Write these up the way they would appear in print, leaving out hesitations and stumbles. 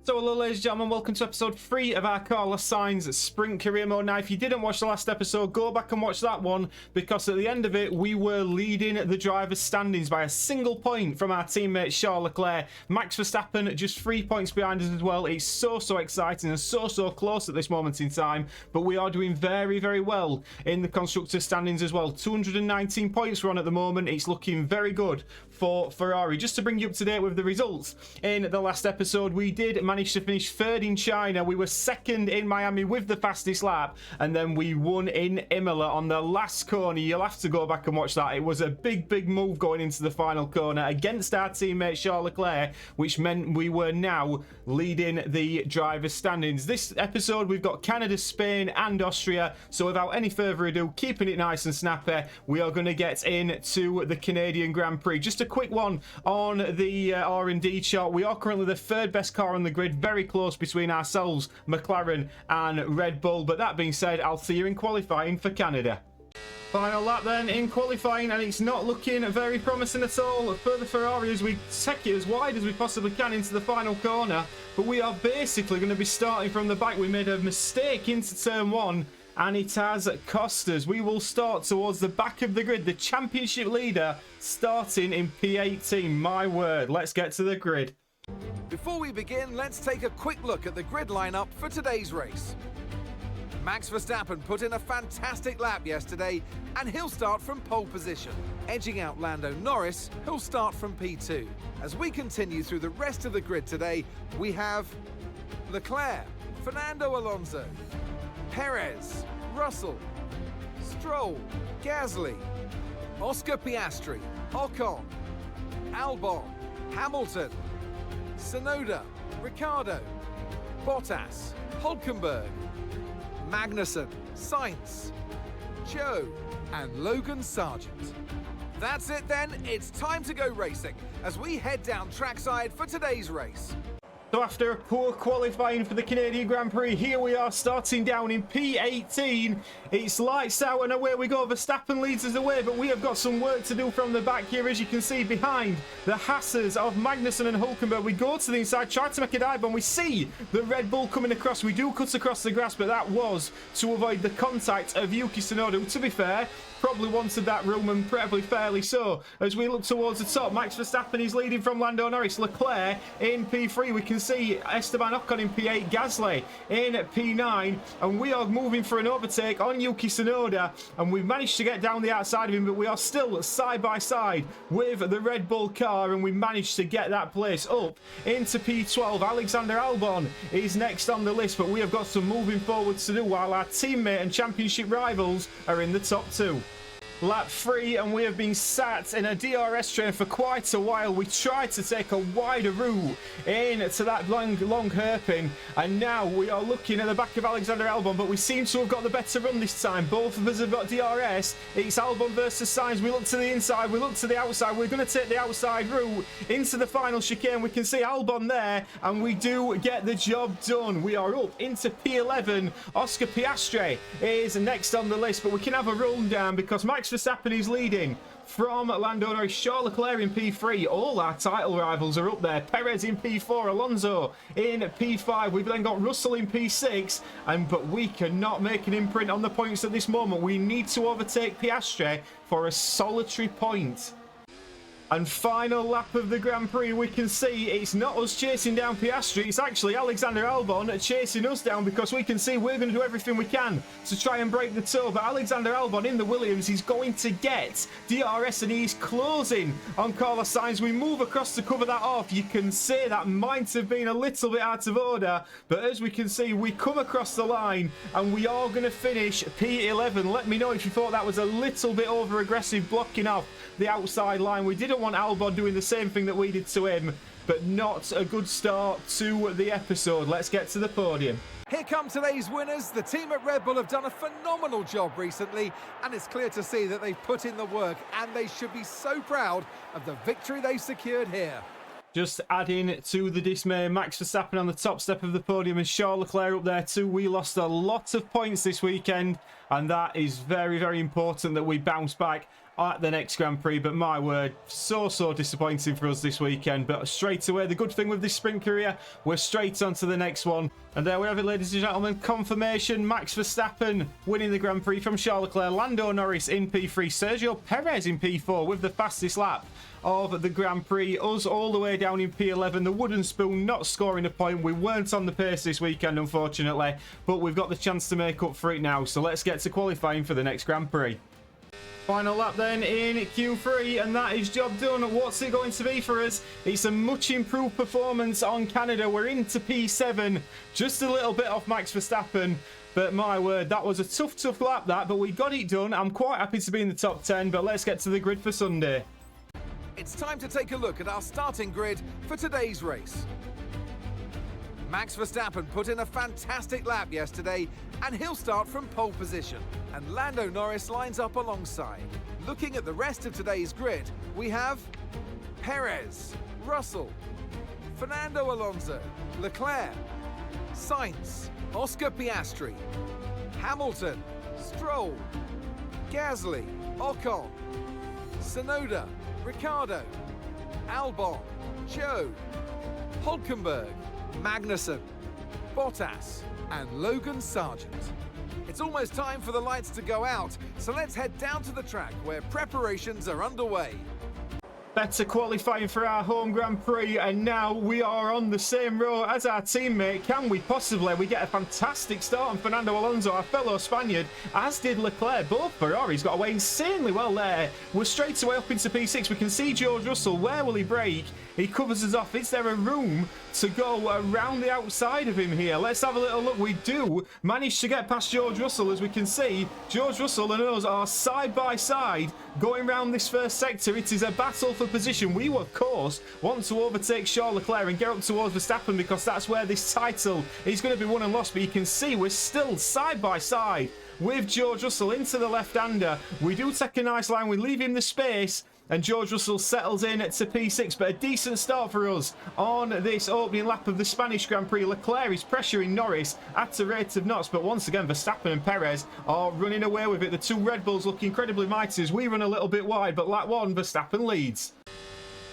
So hello ladies and gentlemen, welcome to episode 3 of our Carlos Sainz Sprint Career Mode. Now if you didn't watch the last episode, go back and watch that one, because at the end of it we were leading the drivers' standings by a single point from our teammate Charles Leclerc. Max Verstappen just 3 points behind us as well. It's so exciting and so close at this moment in time, but we are doing very well in the constructors' standings as well. 219 points we're on at the moment. It's looking very good for Ferrari. Just to bring you up to date with the results, in the last episode we did managed to finish third in China. We were second in Miami with the fastest lap, and then we won in Imola on the last corner. You'll have to go back and watch that. It was a big move going into the final corner against our teammate Charles Leclerc, which meant we were now leading the driver's standings. This episode we've got Canada, Spain and Austria, so without any further ado, keeping it nice and snappy, we are going to get into the Canadian Grand Prix. Just a quick one on the R&D chart. We are currently the third best car on the grid, very close between ourselves, McLaren and Red Bull. But that being said, I'll see you in qualifying for Canada. Final lap then in qualifying, and it's not looking very promising at all for the Ferrari as we take it as wide as we possibly can into the final corner. But we are basically going to be starting from the back. We made a mistake into turn 1 and it has cost us. We will start towards the back of the grid, the championship leader starting in P18. My word, let's get to the grid. Before we begin, let's take a quick look at the grid lineup for today's race. Max Verstappen put in a fantastic lap yesterday, and he'll start from pole position, edging out Lando Norris, who'll start from P2. As we continue through the rest of the grid today, we have Leclerc, Fernando Alonso, Perez, Russell, Stroll, Gasly, Oscar Piastri, Ocon, Albon, Hamilton, Tsunoda, Ricciardo, Bottas, Hülkenberg, Magnussen, Sainz, Joe, and Logan Sargent. That's it then, it's time to go racing as we head down trackside for today's race. So after a poor qualifying for the Canadian Grand Prix, here we are starting down in P18. It's lights out and away we go. Verstappen leads us away, but we have got some work to do from the back here, as you can see behind the Haasers of Magnussen and Hülkenberg. We go to the inside, try to make a dive, and we see the Red Bull coming across. We do cut across the grass, but that was to avoid the contact of Yuki Tsunoda, who, to be fair, probably wanted that room, and probably fairly so. As we look towards the top, Max Verstappen is leading from Lando Norris. Leclerc in P3. We can see Esteban Ocon in P8, Gasly in P9, and we are moving for an overtake on Yuki Tsunoda, and we've managed to get down the outside of him, but we are still side by side with the Red Bull car, and we managed to get that place up into P12. Alexander Albon is next on the list, but we have got some moving forwards to do while our teammate and championship rivals are in the top 2. Lap 3, and we have been sat in a DRS train for quite a while. We tried to take a wider route into that long hairpin, and now we are looking at the back of Alexander Albon, but we seem to have got the better run this time. Both of us have got DRS. It's Albon versus Sainz. We look to the inside, we look to the outside. We're going to take the outside route into the final chicane. We can see Albon there, and we do get the job done. We are up into P11. Oscar Piastri is next on the list, but we can have a roll down because Max Verstappen is leading from Lando Norris, Charles Leclerc in P3. All our title rivals are up there. Perez in P4, Alonso in P5. We've then got Russell in P6, but we cannot make an imprint on the points at this moment. We need to overtake Piastri for a solitary point. And final lap of the Grand Prix, we can see it's not us chasing down Piastri, it's actually Alexander Albon chasing us down, because we can see we're going to do everything we can to try and break the toe. But Alexander Albon in the Williams, he's going to get DRS, and he's closing on Carlos Sainz. We move across to cover that off. You can see that might have been a little bit out of order, but as we can see, we come across the line and we are going to finish P11. Let me know if you thought that was a little bit over aggressive, blocking off the outside line. We didn't want Albon doing the same thing that we did to him, but not a good start to the episode. Let's get to the podium. Here come today's winners. The team at Red Bull have done a phenomenal job recently, and it's clear to see that they've put in the work, and they should be so proud of the victory they secured here. Just adding to the dismay, Max Verstappen on the top step of the podium and Charles Leclerc up there too. We lost a lot of points this weekend, and that is very important that we bounce back at the next Grand Prix, but my word, so disappointing for us this weekend. But straight away, the good thing with this sprint career, we're straight on to the next one. And there we have it, ladies and gentlemen, confirmation: Max Verstappen winning the Grand Prix from Charles Leclerc, Lando Norris in P3, Sergio Perez in P4 with the fastest lap of the Grand Prix. Us all the way down in P11, the wooden spoon not scoring a point. We weren't on the pace this weekend, unfortunately, but we've got the chance to make up for it now. So let's get to qualifying for the next Grand Prix. Final lap then in Q3, and that is job done. What's it going to be for us? It's a much improved performance on Canada. We're into P7, just a little bit off Max Verstappen. But my word, that was a tough lap that, but we got it done. I'm quite happy to be in the top 10, but let's get to the grid for Sunday. It's time to take a look at our starting grid for today's race. Max Verstappen put in a fantastic lap yesterday, and he'll start from pole position. And Lando Norris lines up alongside. Looking at the rest of today's grid, we have Perez, Russell, Fernando Alonso, Leclerc, Sainz, Oscar Piastri, Hamilton, Stroll, Gasly, Ocon, Tsunoda, Ricciardo, Albon, Zhou, Hulkenberg, Magnussen, Bottas, and Logan Sargent. It's almost time for the lights to go out, so let's head down to the track where preparations are underway. Better qualifying for our home Grand Prix, and now we are on the same row as our teammate. Can we possibly? We get a fantastic start on Fernando Alonso, our fellow Spaniard, as did Leclerc. Both Ferraris got away insanely well there. We're straight away up into P6. We can see George Russell. Where will he brake? He covers us off. Is there a room to go around the outside of him here? Let's have a little look. We do manage to get past George Russell. As we can see, George Russell and us are side by side going around this first sector. It is a battle for position. We, of course, want to overtake Charles Leclerc and get up towards Verstappen, because that's where this title is going to be won and lost. But you can see we're still side by side with George Russell into the left-hander. We do take a nice line. We leave him the space, and George Russell settles in to P6, but a decent start for us on this opening lap of the Spanish Grand Prix. Leclerc is pressuring Norris at a rate of knots, but once again, Verstappen and Perez are running away with it. The two Red Bulls look incredibly mighty as we run a little bit wide, but lap 1, Verstappen leads.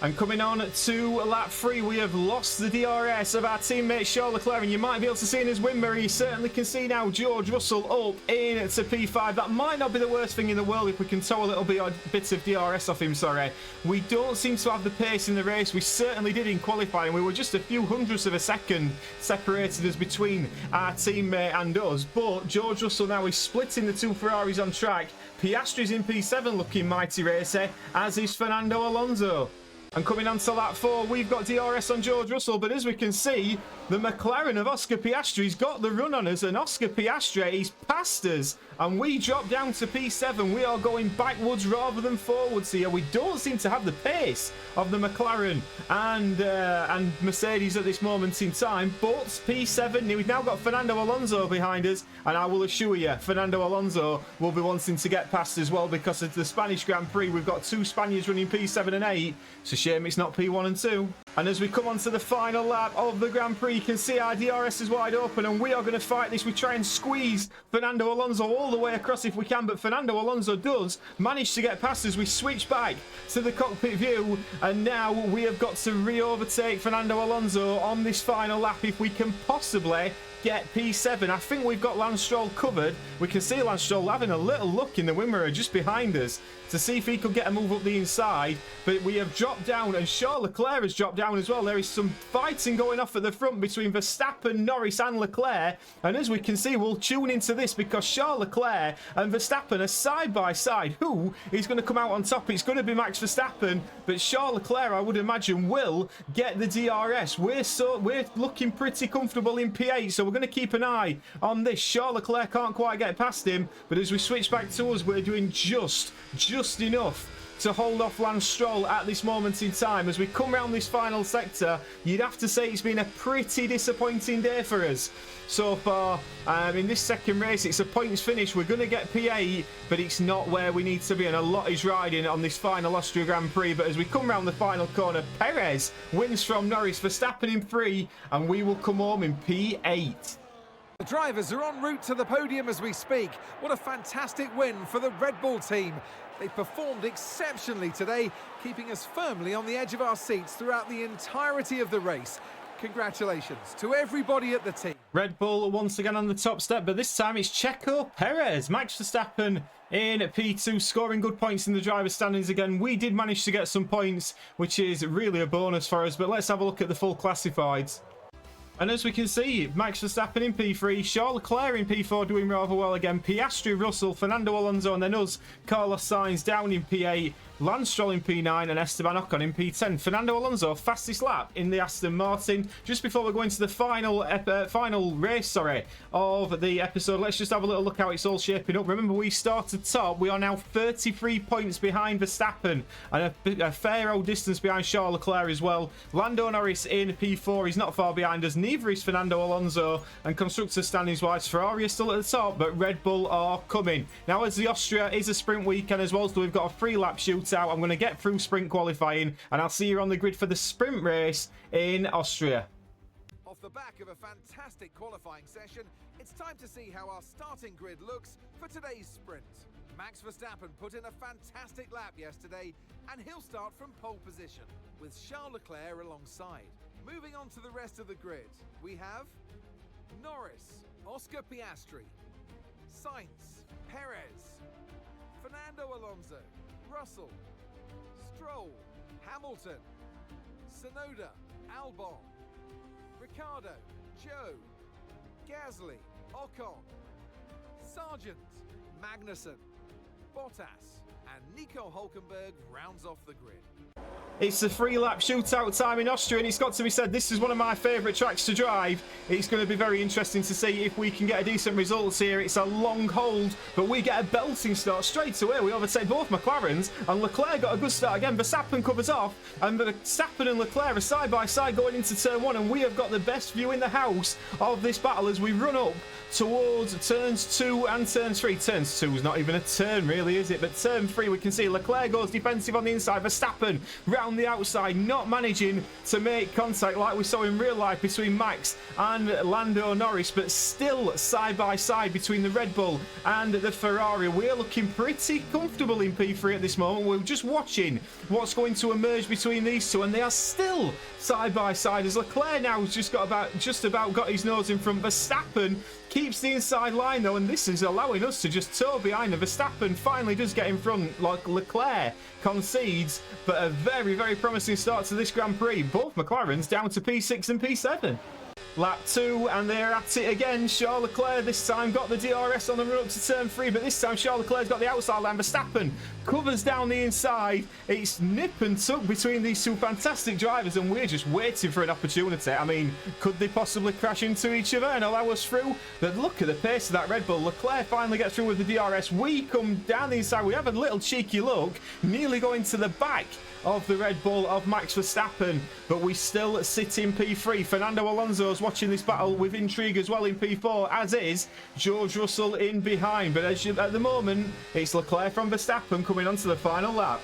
And coming on to lap 3, we have lost the DRS of our teammate Charles Leclerc, and you might be able to see in his win mirror, you certainly can see now George Russell up in to P5. That might not be the worst thing in the world if we can tow a little bit of DRS off him, sorry. We don't seem to have the pace in the race. We certainly did in qualifying. We were just a few hundredths of a second separated us between our teammate and us. But George Russell now is splitting the two Ferraris on track. Piastri's in P7 looking mighty racy, as is Fernando Alonso. And coming on to lap 4, we've got DRS on George Russell, but as we can see, the McLaren of Oscar Piastri's got the run on us, and Oscar Piastri is past us, and we drop down to P7. We are going backwards rather than forwards here. We don't seem to have the pace of the McLaren and Mercedes at this moment in time, but P7, we've now got Fernando Alonso behind us, and I will assure you, Fernando Alonso will be wanting to get past as well, because of the Spanish Grand Prix. We've got two Spaniards running P7 and 8. It's a shame it's not P1 and 2. And as we come on to the final lap of the Grand Prix, you can see our DRS is wide open, and we are going to fight this. We try and squeeze Fernando Alonso all the way across if we can, but Fernando Alonso does manage to get past as we switch back to the cockpit view, and now we have got to re-overtake Fernando Alonso on this final lap if we can possibly get P7. I think we've got Lance Stroll covered. We can see Lance Stroll having a little look in the wing mirror just behind us to see if he could get a move up the inside, but we have dropped down, and Charles Leclerc has dropped down as well. There is some fighting going off at the front between Verstappen, Norris and Leclerc, and as we can see, we'll tune into this because Charles Leclerc and Verstappen are side by side. Who is going to come out on top? It's going to be Max Verstappen, but Charles Leclerc, I would imagine, will get the DRS. We're looking pretty comfortable in P8, so we're going to keep an eye on this. Charles Leclerc can't quite get past him, but as we switch back to us, we're doing just enough to hold off Lance Stroll at this moment in time. As we come around this final sector, you'd have to say it's been a pretty disappointing day for us so far. In this second race, it's a points finish. We're going to get P8, but it's not where we need to be, and a lot is riding on this final Austria Grand Prix. But as we come around the final corner, Perez wins from Norris, Verstappen in 3, and we will come home in P8. The drivers are en route to the podium as we speak. What a fantastic win for the Red Bull team. They performed exceptionally today, keeping us firmly on the edge of our seats throughout the entirety of the race. Congratulations to everybody at the team. Red Bull once again on the top step, but this time it's Checo Perez. Max Verstappen in P2, scoring good points in the driver's standings again. We did manage to get some points, which is really a bonus for us, but let's have a look at the full classifieds. And as we can see, Max Verstappen in P3, Charles Leclerc in P4 doing rather well again, Piastri, Russell, Fernando Alonso, and then us, Carlos Sainz down in P8, Lance Stroll in P9 and Esteban Ocon in P10. Fernando Alonso, fastest lap in the Aston Martin. Just before we go into the final race of the episode, let's just have a little look how it's all shaping up. Remember, we started top. We are now 33 points behind Verstappen and a fair old distance behind Charles Leclerc as well. Lando Norris in P4. He's not far behind us. Neither is Fernando Alonso. And constructor standings wise, Ferrari is still at the top, but Red Bull are coming. Now, as the Austria is a sprint weekend as well, so we've got a 3-lap shootout. I'm going to get through sprint qualifying, and I'll see you on the grid for the sprint race in Austria. Off the back of a fantastic qualifying session, it's time to see how our starting grid looks for today's sprint. Max Verstappen put in a fantastic lap yesterday, and he'll start from pole position, with Charles Leclerc alongside. Moving on to the rest of the grid, we have Norris, Oscar Piastri, Sainz, Perez, Fernando Alonso, Russell, Stroll, Hamilton, Tsunoda, Albon, Ricciardo, Joe, Gasly, Ocon, Sargent, Magnussen, Bottas, and Nico Hülkenberg rounds off the grid. It's a 3-lap shootout time in Austria, and it's got to be said, this is one of my favourite tracks to drive. It's going to be very interesting to see if we can get a decent results here. It's a long hold, but we get a belting start straight away. We overtake both McLarens, and Leclerc got a good start again. Verstappen covers off, and Verstappen and Leclerc are side by side going into turn 1, and we have got the best view in the house of this battle as we run up towards turns 2 and turn 3. Turns 2 is not even a turn really, is it? But turn 3 we can see Leclerc goes defensive on the inside, Verstappen round the outside, not managing to make contact like we saw in real life between Max and Lando Norris, but still side by side between the Red Bull and the Ferrari. We're looking pretty comfortable in P3 at this moment. We're just watching what's going to emerge between these two, and they are still side by side as Leclerc now has just about got his nose in front. Verstappen keeps the inside line though, and this is allowing us to just tow behind him. Verstappen finally does get in front, like Leclerc concedes, but a very, very promising start to this Grand Prix. Both McLarens down to P6 and P7. Lap 2, and they're at it again. Charles Leclerc this time got the DRS on the run up to turn 3, but this time Charles Leclerc's got the outside line. Verstappen covers down the inside. It's nip and tuck between these two fantastic drivers, and we're just waiting for an opportunity. I mean, could they possibly crash into each other and allow us through? But look at the pace of that Red Bull. Leclerc finally gets through with the DRS. We come down the inside. We have a little cheeky look, nearly going to the back of the Red Bull of Max Verstappen, but we still sit in P3. Fernando Alonso's watching this battle with intrigue as well in P4, as is George Russell in behind. But at the moment, it's Leclerc from Verstappen coming onto the final lap.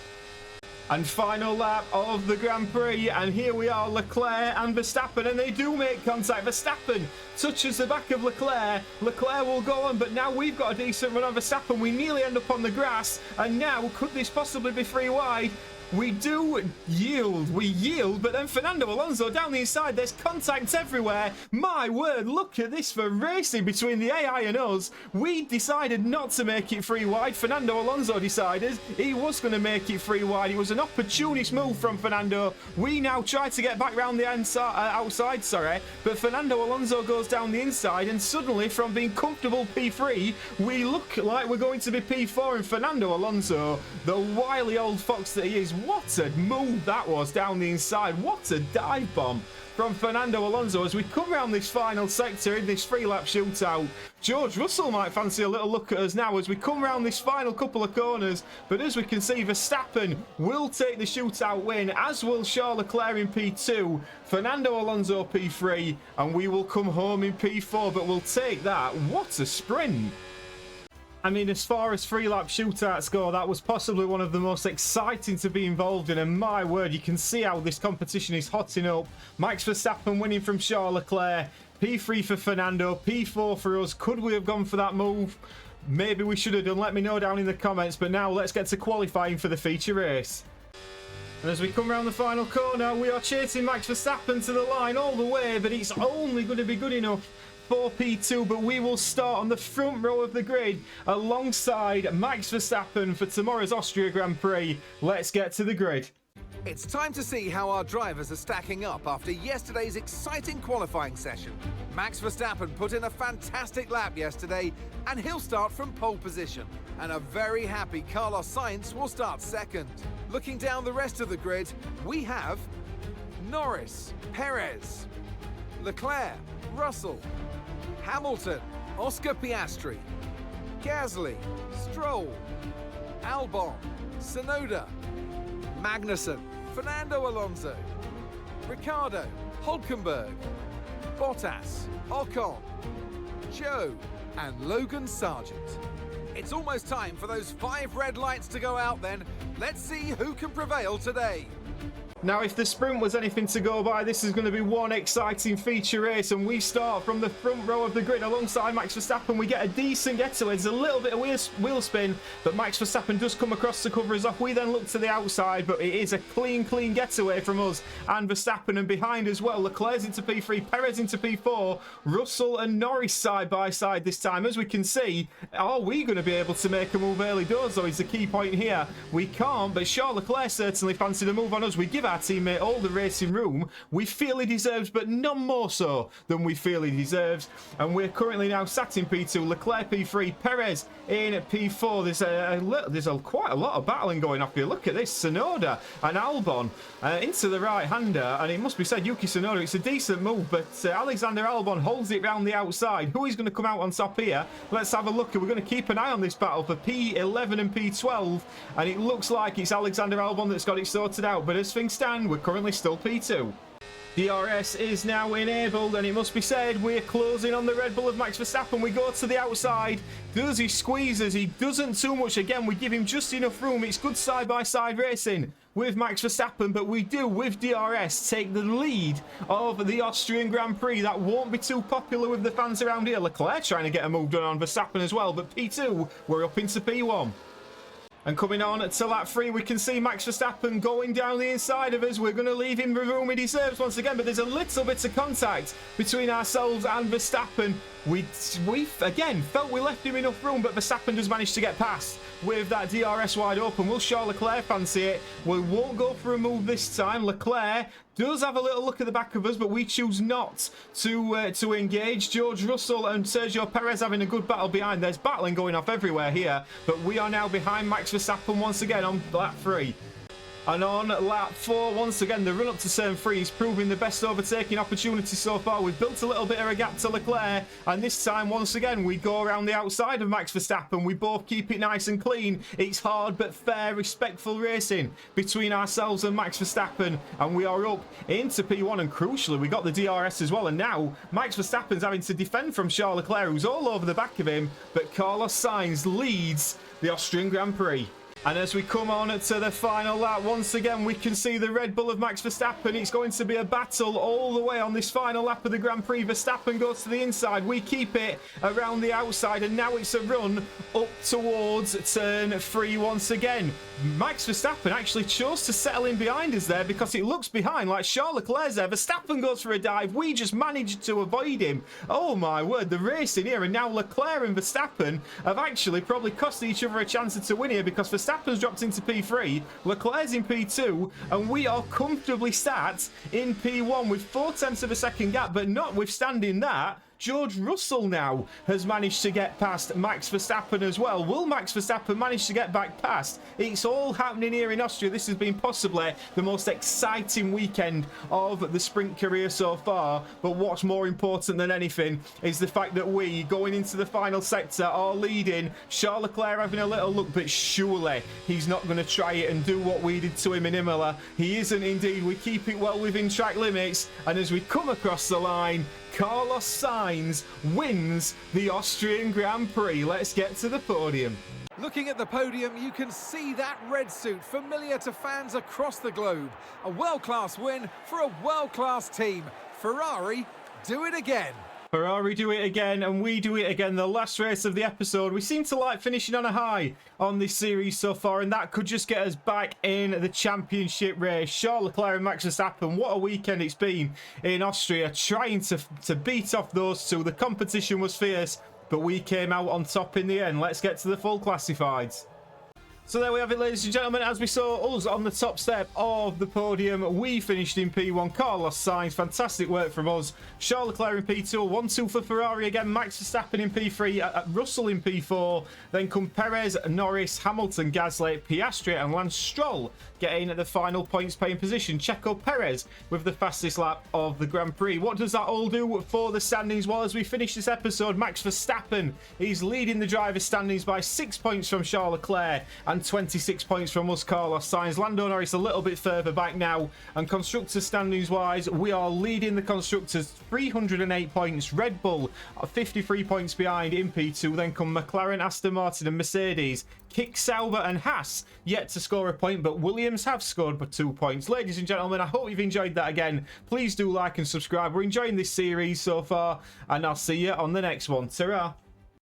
And final lap of the Grand Prix, and here we are, Leclerc and Verstappen, and they do make contact. Verstappen touches the back of Leclerc. Leclerc will go on, but now we've got a decent run on Verstappen. We nearly end up on the grass, and now could this possibly be 3 wide? We do yield, but then Fernando Alonso down the inside, there's contact everywhere. My word, look at this for racing between the AI and us. We decided not to make it 3 wide. Fernando Alonso decided he was going to make it 3 wide. It was an opportunist move from Fernando. We now try to get back round the outside, but Fernando Alonso goes down the inside, and suddenly from being comfortable P3, we look like we're going to be P4, and Fernando Alonso, the wily old fox that he is, what a move that was down the inside. What a dive bomb from Fernando Alonso as we come around this final sector in this 3-lap shootout. George Russell might fancy a little look at us now as we come around this final couple of corners, but as we can see, Verstappen will take the shootout win, as will Charles Leclerc in P2, Fernando Alonso P3, and we will come home in P4, but we'll take that. What a sprint! I mean, as far as 3-lap shootouts go, that was possibly one of the most exciting to be involved in, and my word, you can see how this competition is hotting up. Max Verstappen winning from Charles Leclerc, P3 for Fernando, P4 for us. Could we have gone for that move? Maybe we should have done. Let me know down in the comments. But now let's get to qualifying for the feature race. And as we come around the final corner, we are chasing Max Verstappen to the line all the way, but it's only going to be good enough for P2, but we will start on the front row of the grid alongside Max Verstappen for tomorrow's Austria Grand Prix. Let's get to the grid. It's time to see how our drivers are stacking up after yesterday's exciting qualifying session. Max Verstappen put in a fantastic lap yesterday, and he'll start from pole position. And a very happy Carlos Sainz will start second. Looking down the rest of the grid, we have Norris, Perez, Leclerc, Russell, Hamilton, Oscar Piastri, Gasly, Stroll, Albon, Tsunoda, Magnussen, Fernando Alonso, Ricciardo, Hülkenberg, Bottas, Ocon, Joe, and Logan Sargent. It's almost time for those 5 red lights to go out then. Let's see who can prevail today. Now, if the sprint was anything to go by, this is going to be one exciting feature race, and we start from the front row of the grid alongside Max Verstappen. We get a decent getaway. There's a little bit of wheel spin, but Max Verstappen does come across to cover us off. We then look to the outside, but it is a clean getaway from us and Verstappen, and behind as well, Leclerc's into P3, Perez into P4, Russell and Norris side by side this time. As we can see, are we going to be able to make a move early doors, though, is the key point here. We can't, but Charles Leclerc certainly fancied a move on us. We give our teammate all the racing room we feel he deserves, but none more so than we feel he deserves. And we're currently now sat in P2, Leclerc P3, Perez in P4. There's quite a lot of battling going up here. Look at this, Tsunoda and Albon into the right-hander, and it must be said, Yuki Tsunoda, it's a decent move, but Alexander Albon holds it round the outside. Who is going to come out on top here? Let's have a look. We're going to keep an eye on this battle for P11 and P12, and it looks like it's Alexander Albon that's got it sorted out, but as things stand, we're currently still P2. DRS is now enabled, and it must be said, we're closing on the Red Bull of Max Verstappen. We go to the outside. Does he squeeze us? He doesn't too much. Again, we give him just enough room. It's good side-by-side racing with Max Verstappen, but we do, with DRS, take the lead of the Austrian Grand Prix. That won't be too popular with the fans around here. Leclerc trying to get a move done on Verstappen as well, but P2, we're up into P1. And coming on to lap 3, we can see Max Verstappen going down the inside of us. We're going to leave him the room he deserves once again, but there's a little bit of contact between ourselves and Verstappen. We again felt we left him enough room, but Verstappen does manage to get past with that DRS wide open. Will Charles Leclerc fancy it? We won't go for a move this time. Leclerc does have a little look at the back of us, but we choose not to engage. George Russell and Sergio Perez having a good battle behind. There's battling going off everywhere here, but we are now behind Max Verstappen once again on lap 3. And on lap 4, once again, the run-up to turn 3 is proving the best overtaking opportunity so far. We've built a little bit of a gap to Leclerc, and this time, once again, we go around the outside of Max Verstappen. We both keep it nice and clean. It's hard but fair, respectful racing between ourselves and Max Verstappen, and we are up into P1, and crucially, we got the DRS as well, and now Max Verstappen's having to defend from Charles Leclerc, who's all over the back of him, but Carlos Sainz leads the Austrian Grand Prix. And as we come on to the final lap, once again, we can see the Red Bull of Max Verstappen. It's going to be a battle all the way on this final lap of the Grand Prix. Verstappen goes to the inside. We keep it around the outside, and now it's a run up towards turn 3 once again. Max Verstappen actually chose to settle in behind us there because it looks behind like Charles Leclerc's there. Verstappen goes for a dive. We just managed to avoid him. Oh my word, the race in here. And now Leclerc and Verstappen have actually probably cost each other a chance to win here because Verstappen's dropped into P3, Leclerc's in P2, and we are comfortably sat in P1 with 0.4 of a second gap. But notwithstanding that, George Russell now has managed to get past Max Verstappen as well. Will Max Verstappen manage to get back past? It's all happening here in Austria. This has been possibly the most exciting weekend of the sprint career so far. But what's more important than anything is the fact that we, going into the final sector, are leading. Charles Leclerc having a little look, but surely he's not going to try it and do what we did to him in Imola. He isn't indeed. We keep it well within track limits. And as we come across the line, Carlos Sainz wins the Austrian Grand Prix. Let's get to the podium. Looking at the podium, you can see that red suit familiar to fans across the globe. A world-class win for a world-class team. Ferrari, do it again. Ferrari do it again, and we do it again. The last race of the episode. We seem to like finishing on a high on this series so far, and that could just get us back in the championship race. Charles Leclerc and Max Verstappen, what a weekend it's been in Austria, trying to beat off those two. The competition was fierce, but we came out on top in the end. Let's get to the full classifieds. So there we have it, ladies and gentlemen. As we saw us on the top step of the podium, we finished in P1. Carlos Sainz, fantastic work from us. Charles Leclerc in P2, 1-2 for Ferrari again. Max Verstappen in P3, Russell in P4. Then come Perez, Norris, Hamilton, Gasly, Piastri and Lance Stroll getting the final points paying position. Checo Perez with the fastest lap of the Grand Prix. What does that all do for the standings? Well, as we finish this episode, Max Verstappen is leading the driver's standings by 6 points from Charles Leclerc and 26 points from us, Carlos Sainz. Lando Norris a little bit further back now. And constructors standings wise, we are leading the constructors 308 points. Red Bull 53 points behind in P2. Then come McLaren, Aston Martin and Mercedes. Kick, Sauber and Haas yet to score a point, but Williams have scored but 2 points. Ladies and gentlemen, I hope you've enjoyed that again. Please do like and subscribe. We're enjoying this series so far, and I'll see you on the next one. Ta-ra!